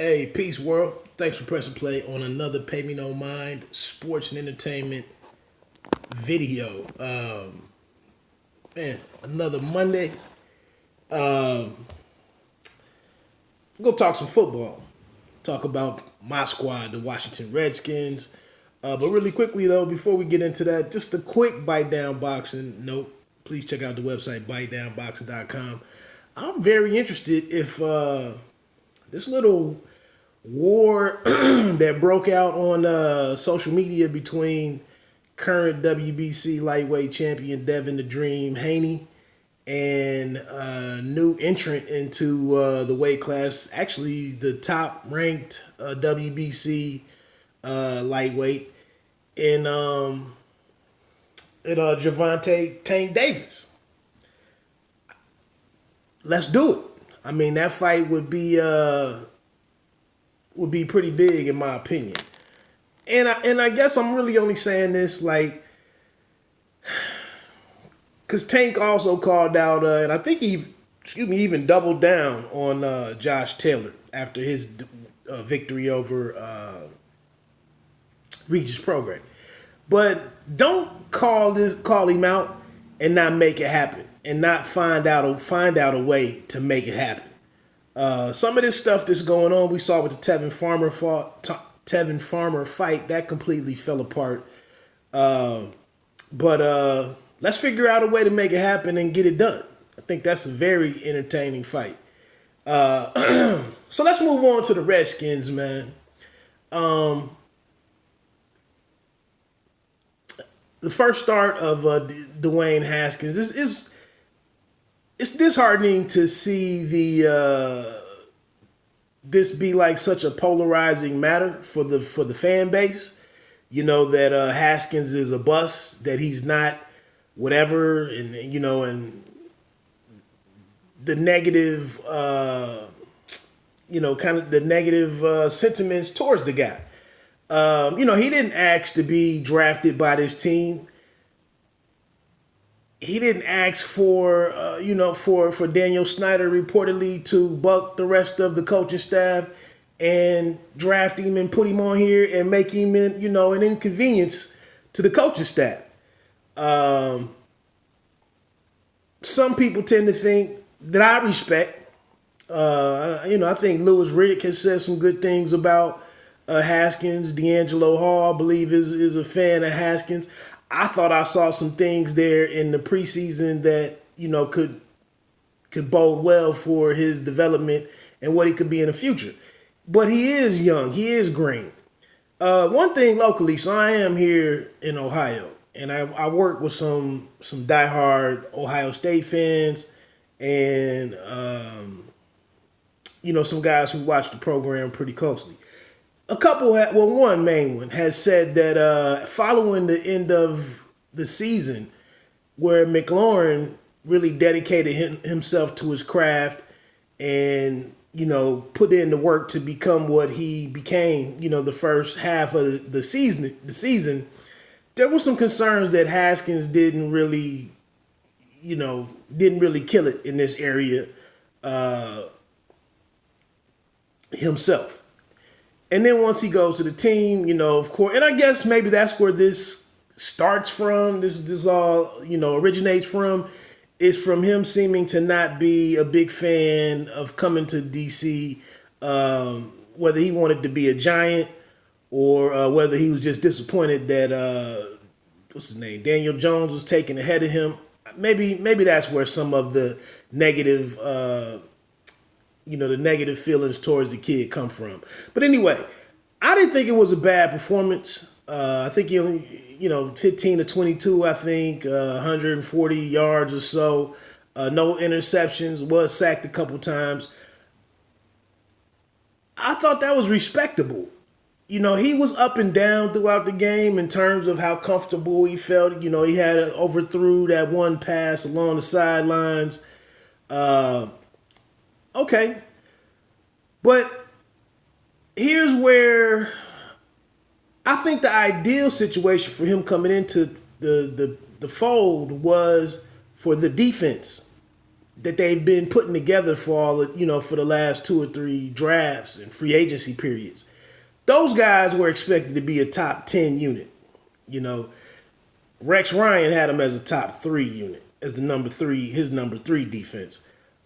Hey, peace world. Thanks for pressing play on another Pay Me No Mind sports and entertainment video. Man, another Monday. We're gonna talk some football. Talk about my squad, the Washington Redskins. But really quickly though, before we get into that, just a quick bite down boxing note. Please check out the website bitedownboxing.com. I'm very interested if this little war that broke out on social media between current WBC lightweight champion Devin the Dream Haney and new entrant into the weight class, actually the top ranked WBC lightweight in Javante Tank Davis. Let's do it. I mean, that fight would be pretty big in my opinion. And I guess I'm really only saying this like because Tank also called out, and I think he, even doubled down on Josh Taylor after his victory over Regis Prograis. But don't call him out and not make it happen, and not find out a way to make it happen. Some of this stuff that's going on, we saw with the Tevin Farmer fight, that completely fell apart. But let's figure out a way to make it happen and get it done. I think that's a very entertaining fight. So let's move on to the Redskins, man. The first start of Dwayne Haskins is it's disheartening to see this be like such a polarizing matter for the fan base. You know that Haskins is a bust, that he's not whatever, and and the negative, kind of the negative sentiments towards the guy. He didn't ask to be drafted by this team. He didn't ask for, for Daniel Snyder reportedly to buck the rest of the coaching staff and draft him and put him on here and make him, an inconvenience to the coaching staff. Some people tend to think that I respect. I think Louis Riddick has said some good things about Haskins. D'Angelo Hall, I believe, is a fan of Haskins. I thought I saw some things there in the preseason that, could bode well for his development and what he could be in the future. But he is young. He is green. One thing locally, so I am here in Ohio, and I work with some diehard Ohio State fans and, some guys who watch the program pretty closely. One main one has said that following the end of the season, where McLaurin really dedicated himself to his craft and, put in the work to become what he became, the first half of the season, there were some concerns that Haskins didn't really kill it in this area himself. And then once he goes to the team, of course, and I guess maybe that's where this starts from. This all, originates from, is from him seeming to not be a big fan of coming to DC, whether he wanted to be a Giant or whether he was just disappointed that, what's his name, Daniel Jones was taken ahead of him. Maybe that's where some of the negative, the negative feelings towards the kid come from. But anyway, I didn't think it was a bad performance. I think he only, 15 to 22, I think, 140 yards or so. No interceptions, was sacked a couple times. I thought that was respectable. He was up and down throughout the game in terms of how comfortable he felt. He had overthrew that one pass along the sidelines. Okay. But here's where I think the ideal situation for him coming into the fold was for the defense. that they've been putting together for all the, for the last 2 or 3 drafts and free agency periods. Those guys were expected to be a top 10 unit. Rex Ryan had him as a top 3 unit, as his number 3 defense.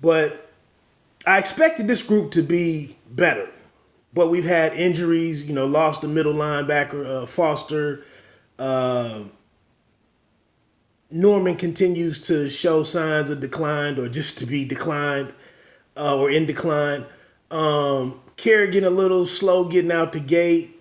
But I expected this group to be better. But we've had injuries, lost the middle linebacker, Foster. Norman continues to show signs of decline or just to be declined or in decline. Kerry getting a little slow getting out the gate.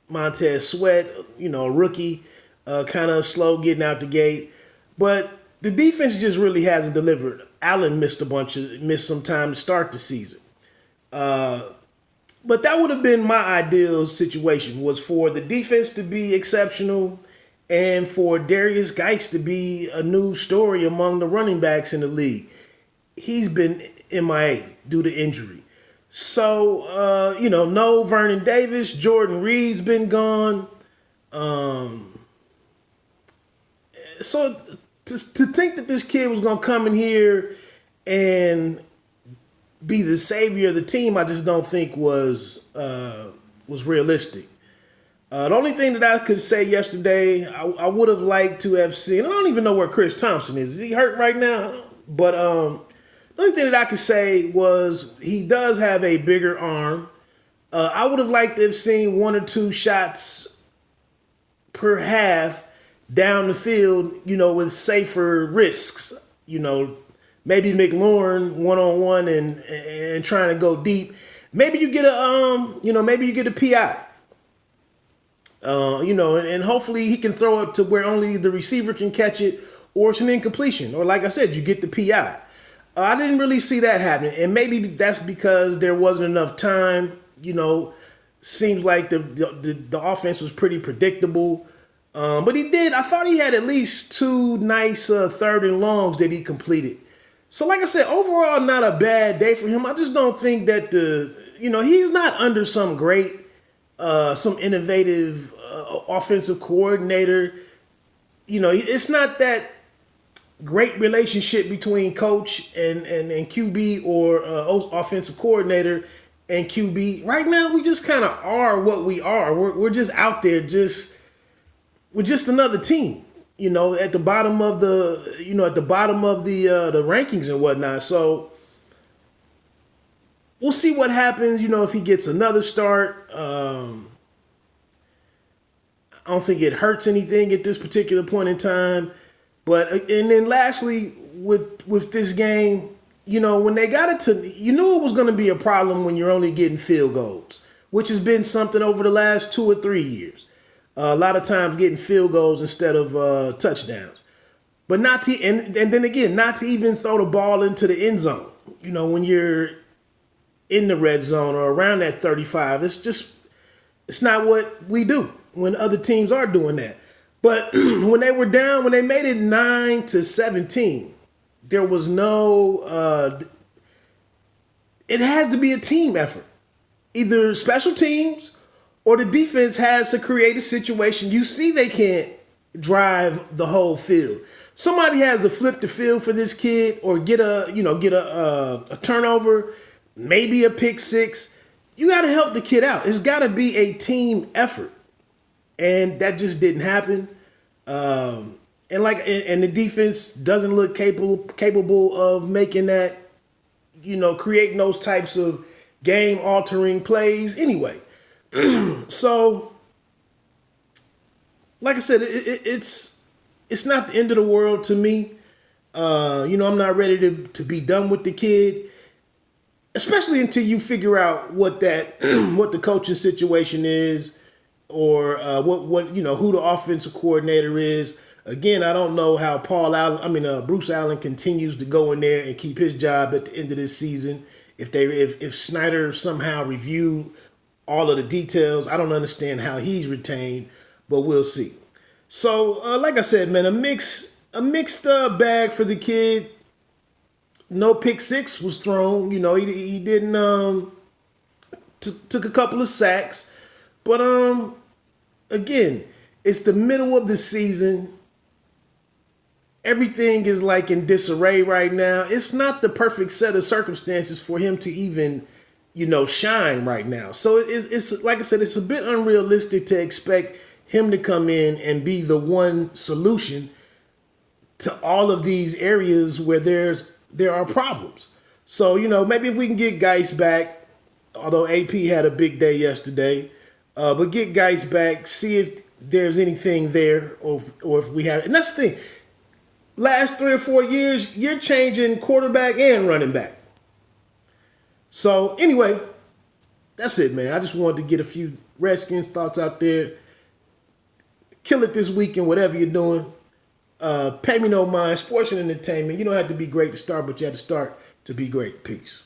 Montez Sweat, a rookie, kind of slow getting out the gate. But the defense just really hasn't delivered. Allen missed some time to start the season. But that would have been my ideal situation, was for the defense to be exceptional and for Darius Geist to be a new story among the running backs in the league. He's been MIA due to injury. So, no Vernon Davis. Jordan Reed's been gone. So to think that this kid was going to come in here and be the savior of the team, I just don't think was realistic. The only thing that I could say yesterday, I would have liked to have seen, I don't even know where Chris Thompson is. Is he hurt right now? But the only thing that I could say was he does have a bigger arm. I would have liked to have seen 1 or 2 shots per half down the field, with safer risks. Maybe McLaurin one-on-one and trying to go deep. Maybe you get a PI. And hopefully he can throw it to where only the receiver can catch it, or it's an incompletion. Or like I said, you get the PI. I didn't really see that happen. And maybe that's because there wasn't enough time. Seems like the offense was pretty predictable. But I thought he had at least 2 nice 3rd and longs that he completed. So like I said, overall, not a bad day for him. I just don't think that he's not under some great, some innovative offensive coordinator. It's not that great relationship between coach and QB or offensive coordinator and QB. Right now, we just kind of are what we are. We're just out there, we're just another team. At the bottom of the rankings and whatnot. So we'll see what happens. If he gets another start. I don't think it hurts anything at this particular point in time. And then lastly, with this game, when they got it to, you knew it was going to be a problem when you're only getting field goals, which has been something over the last 2 or 3 years. A lot of times getting field goals instead of touchdowns. But not to even throw the ball into the end zone. When you're in the red zone or around that 35, it's not what we do when other teams are doing that. But when they were down, when they made it 9-17, there was no, it has to be a team effort. Either special teams or the defense has to create a situation. You see they can't drive the whole field. Somebody has to flip the field for this kid or get a turnover, maybe a pick six. You got to help the kid out. It's got to be a team effort. And that just didn't happen. And the defense doesn't look capable of making that, creating those types of game-altering plays anyway. So, like I said, it's not the end of the world to me. I'm not ready to be done with the kid, especially until you figure out what the coaching situation is, or who the offensive coordinator is. Again, I don't know how Bruce Allen continues to go in there and keep his job at the end of this season. If Snyder somehow reviewed all of the details, I don't understand how he's retained, but we'll see. So, like I said, man, a mixed bag for the kid. No pick six was thrown. He didn't took a couple of sacks, but again, it's the middle of the season. everything is like in disarray right now. It's not the perfect set of circumstances for him to even, shine right now. So it's like I said, it's a bit unrealistic to expect him to come in and be the one solution to all of these areas where there are problems. So, maybe if we can get Geis back, although AP had a big day yesterday, but get Geis back, see if there's anything there, or if we have. And that's the thing. Last 3 or 4 years, you're changing quarterback and running back. So anyway, that's it, man. I just wanted to get a few Redskins thoughts out there. Kill it this weekend, whatever you're doing. Pay me no mind. Sports and entertainment. You don't have to be great to start, but you have to start to be great. Peace.